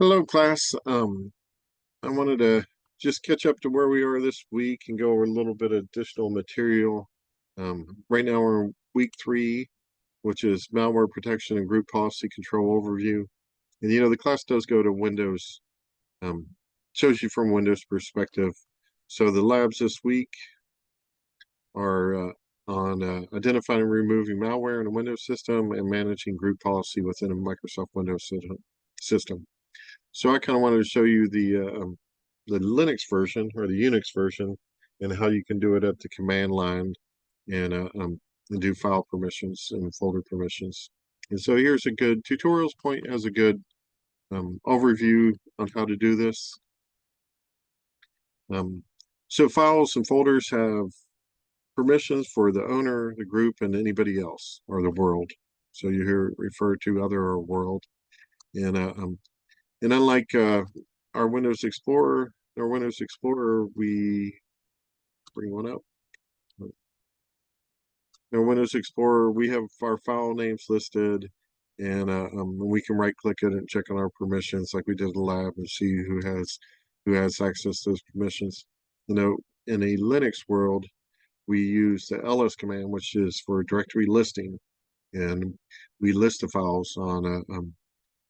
Hello, class. I wanted to just catch up to where we are this week and go over a little bit of additional material. Right now we're in week 3, which is malware protection and group policy control overview. And the class does go to Windows, um, shows you from Windows perspective. So the labs this week are on identifying and removing malware in a Windows system and managing group policy within a Microsoft Windows system. So I kind of wanted to show you the Linux version or the Unix version and how you can do it at the command line and, uh, um, and do file permissions and folder permissions. And so here's a good tutorials point as a good overview on how to do this. Um, so files and folders have permissions for the owner, the group, and anybody else or the world. So you hear refer to other or world. And and unlike our Windows Explorer, we bring one up. In Windows Explorer, we have our file names listed, and we can right-click it and check on our permissions, like we did in the lab, and see who has access to those permissions. In a Linux world, we use the ls command, which is for directory listing, and we list the files on a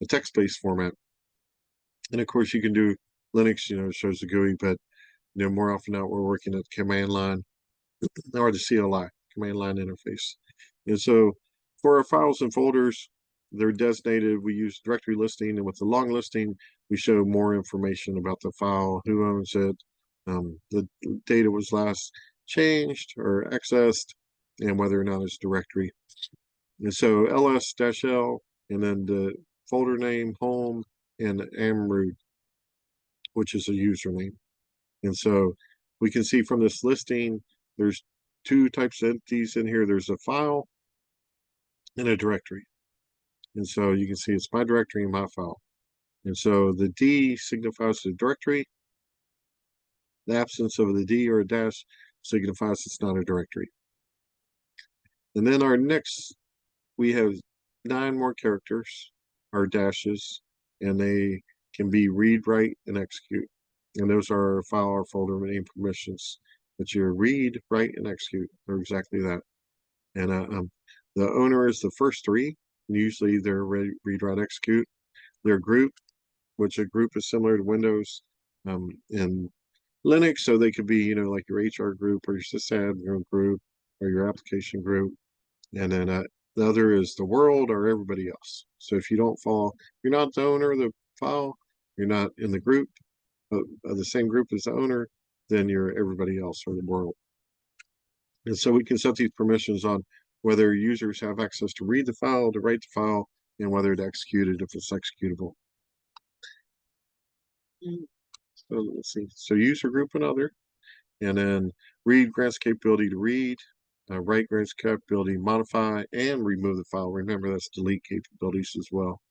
text-based format. And of course, you can do Linux, it shows the GUI, but more often now we're working at the command line or the CLI, command line interface. And so for our files and folders, they're designated. We use directory listing, and with the long listing, we show more information about the file, who owns it, the date it was last changed or accessed, and whether or not it's directory. And so ls-l, and then the folder name, home, and amroot, which is a username. And so we can see from this listing, there's two types of entities in here. There's a file and a directory. And so you can see it's my directory and my file. And so the D signifies the directory. The absence of the D or a dash signifies it's not a directory. And then we have 9 more characters, our dashes, and they can be read, write, and execute. And those are our file or folder name permissions. But your read, write, and execute are exactly that. And the owner is the first 3. Usually they're read, write, execute. Their group, which a group is similar to Windows in Linux, so they could be, like your HR group or your sysadmin group or your application group. And then the other is the world or everybody else. So if you don't fall, you're not the owner of the file, you're not in the group, the same group as the owner, then you're everybody else or the world. And so we can set these permissions on whether users have access to read the file, to write the file, and whether to execute it if it's executable. So let's see. So user group and other, and then read grants capability to read, write grants capability to modify and remove the file. Remember, that's delete capabilities as well.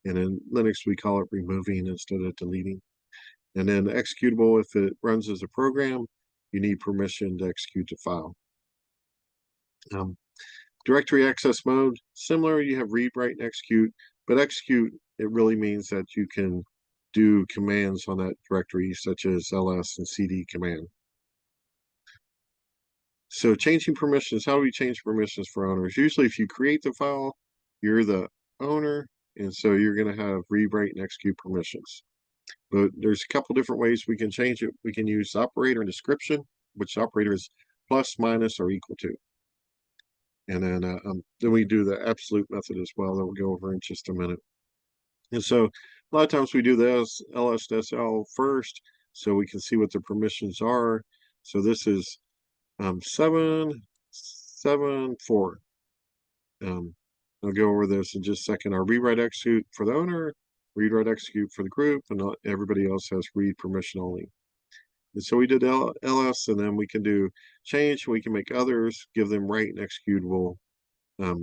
And in Linux, we call it removing instead of deleting. And then executable, if it runs as a program, you need permission to execute the file. Directory access mode, similar, you have read, write, and execute, but execute, it really means that you can do commands on that directory, such as ls and cd command. So changing permissions, how do we change permissions for owners? Usually if you create the file, you're the owner, and so you're going to have read, write, and execute permissions. But there's a couple different ways we can change it. We can use operator and description, which operator is plus, minus, or equal to. And then we do the absolute method as well that we'll go over in just a minute. And so a lot of times we do this ls-l first so we can see what the permissions are. So this is 774. I'll go over this in just a second. Our read, write, execute for the owner, read, write, execute for the group, and everybody else has read permission only. And so we did ls, and then we can do change. We can make others, give them write and executable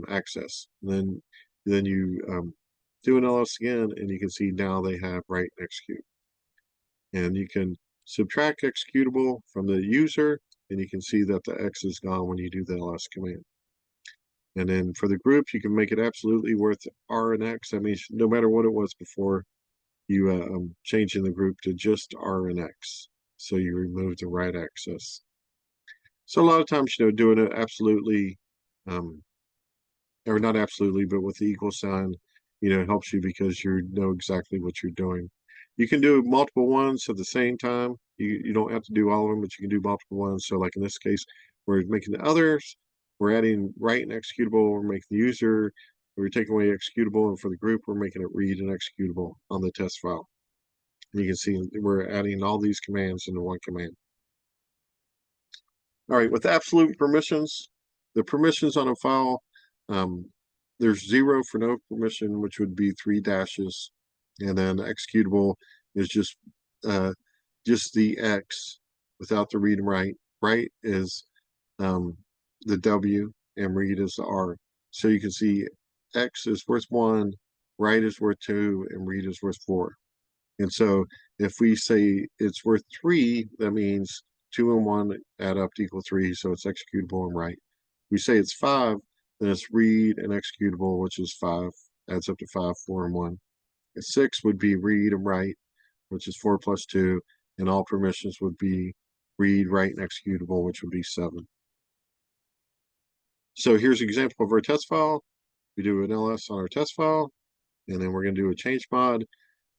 access. And then you do an ls again, and you can see now they have write and execute. And you can subtract executable from the user, and you can see that the X is gone when you do the ls command. And then for the group, you can make it absolutely worth R and X. That means no matter what it was before, you changing the group to just R and X. So you remove the right access. So a lot of times, doing it absolutely, um, or not absolutely, but with the equal sign, helps you because you know exactly what you're doing. You can do multiple ones at the same time. You don't have to do all of them, but you can do multiple ones. So like in this case, we're making the others, we're adding write and executable, we're making the user, we're taking away executable, and for the group, we're making it read and executable on the test file. And you can see we're adding all these commands into one command. All right, with absolute permissions, the permissions on a file, um, there's 0 for no permission, which would be 3 dashes, and then executable is just the X without the read and write. Write is the W, and read is the R. So you can see X is worth 1, write is worth 2, and read is worth 4. And so if we say it's worth 3, that means 2 and 1 add up to equal 3, so it's executable and write. We say it's 5, then it's read and executable, which is 5, adds up to 5, 4, and 1. And 6 would be read and write, which is 4 plus 2, and all permissions would be read, write, and executable, which would be 7. So here's an example of our test file. We do an ls on our test file, and then we're going to do a change mod.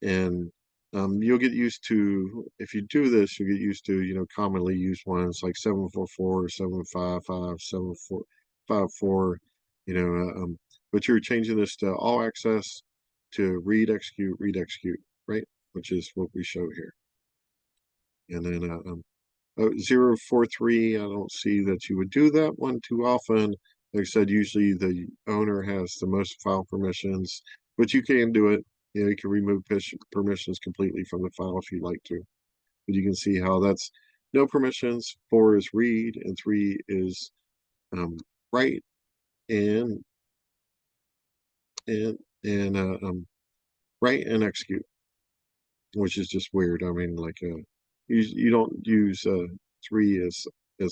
And you'll get used to, if you do this, you'll get used to, commonly used ones like 744, 755, 7454, but you're changing this to all access to read, execute, right? Which is what we show here. And then 043, I don't see that you would do that one too often. Like I said, usually the owner has the most file permissions, but you can do it. You can remove permissions completely from the file if you'd like to. But you can see how that's no permissions. 4 is read, and 3 is write, and and and write and execute, which is just weird. I mean, like you don't use 3 as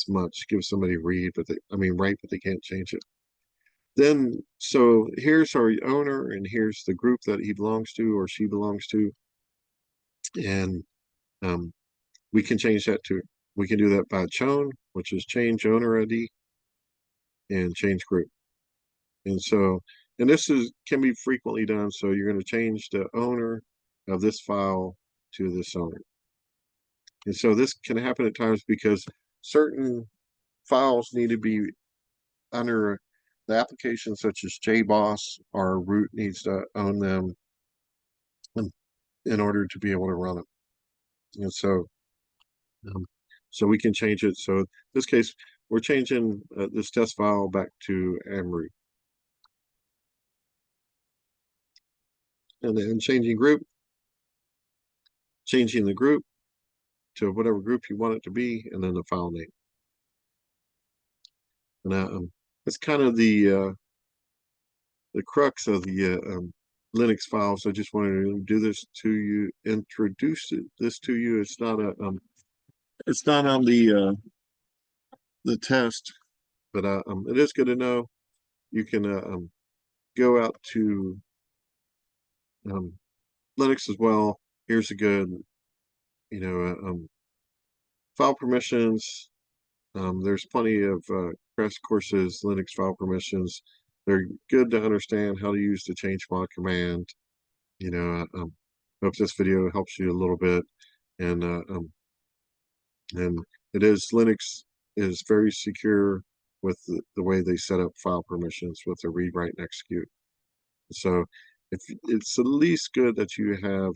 much. Give somebody read, but write, but they can't change it. Then, so here's our owner, and here's the group that he belongs to or she belongs to, and we can change that too. We can do that by chown, which is change owner ID, and change group. And so, and this can be frequently done. So you're going to change the owner of this file to this owner. And so this can happen at times because certain files need to be under the application, such as JBoss, or root needs to own them in order to be able to run it. And um, so we can change it. So in this case, we're changing this test file back to amroot. And then changing the group to whatever group you want it to be, and then the file name. And that's kind of the crux of the Linux files. I just wanted to do this to you, introduce this to you. It's not on the test, but it is good to know. You can go out to Linux as well. Here's a good, file permissions. There's plenty of crash courses, Linux file permissions. They're good to understand how to use the change mod command. Hope this video helps you a little bit. And it is, Linux is very secure with the way they set up file permissions with the read, write, and execute. So if it's at least good that you have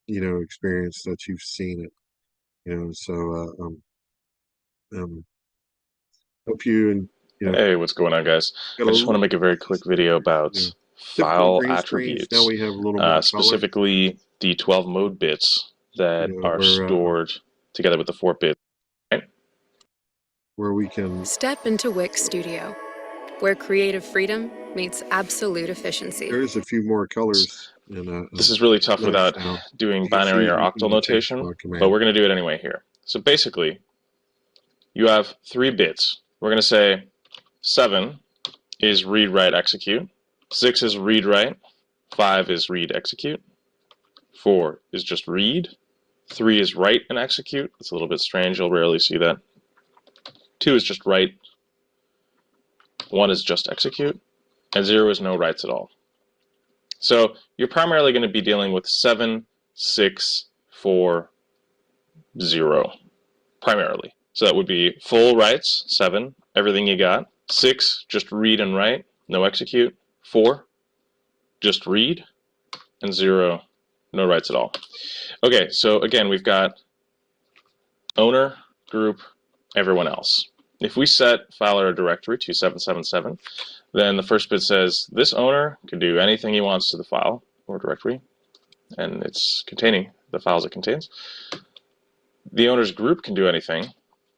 experience, that you've seen it. So hope you and Hey, what's going on, guys? got I a just want to little make a very quick video about typical file green screens. Now attributes, we have a little more color, specifically the 12 mode bits that are where stored together with the 4 bits. Right? we can. Step into Wix Studio, where creative freedom meets absolute efficiency. There is a few more colors in This is really tough Linux without now. doing You can see binary or using octal the change notation, mod but command. we're going to do it anyway here. So basically, you have 3 bits. We're going to say 7 is read, write, execute, 6 is read, write, 5 is read, execute, 4 is just read. 3 is write and execute. It's a little bit strange. You'll rarely see that. 2 is just write. 1 is just execute. And 0 is no writes at all. So you're primarily going to be dealing with 7, 6, 4, 0, primarily. So that would be full writes, 7, everything you got. 6, just read and write, no execute. 4, just read. And 0, no writes at all. Okay, so again, we've got owner, group, everyone else. If we set file or directory to 777, then the first bit says this owner can do anything he wants to the file or directory, and it's containing the files it contains. The owner's group can do anything,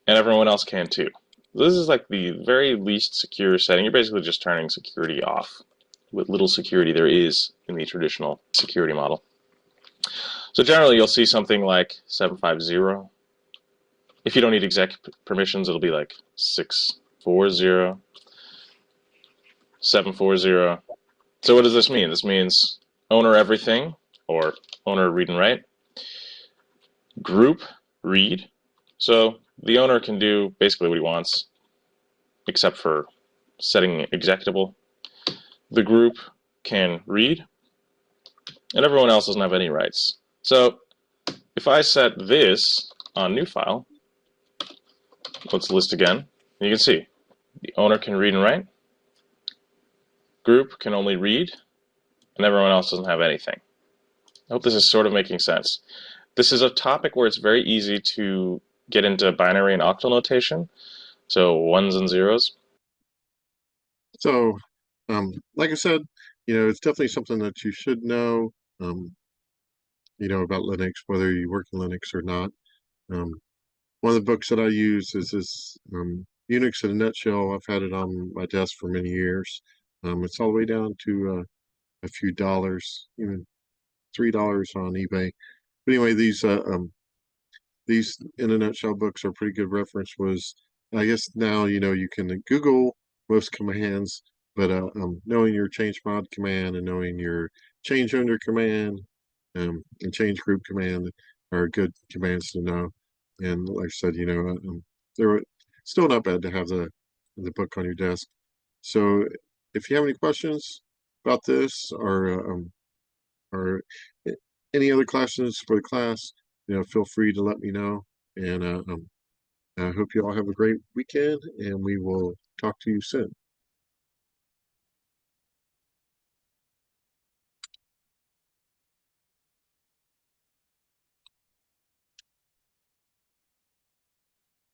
and everyone else can too. This is like the very least secure setting. You're basically just turning security off. What little security there is in the traditional security model. So generally you'll see something like 750. If you don't need exec permissions, it'll be like 640, 740. So what does this mean? This means owner everything, or owner read and write. Group read. So the owner can do basically what he wants, except for setting executable. The group can read, and everyone else doesn't have any rights. So if I set this on new file, let's list again. You can see the owner can read and write, group can only read, and everyone else doesn't have anything. I hope this is sort of making sense. This is a topic where it's very easy to get into binary and octal notation, so ones and zeros. So, like I said, it's definitely something that you should know, about Linux, whether you work in Linux or not. One of the books that I use is this Unix in a Nutshell. I've had it on my desk for many years. It's all the way down to a few dollars, even $3 on eBay. But anyway, these in a nutshell books are pretty good reference. Was I guess now you can Google most commands, but knowing your change mod command and knowing your change under command and change group command are good commands to know. And like I said, they're still not bad to have the book on your desk. So if you have any questions about this or any other questions for the class, feel free to let me know. And I hope you all have a great weekend, and we will talk to you soon.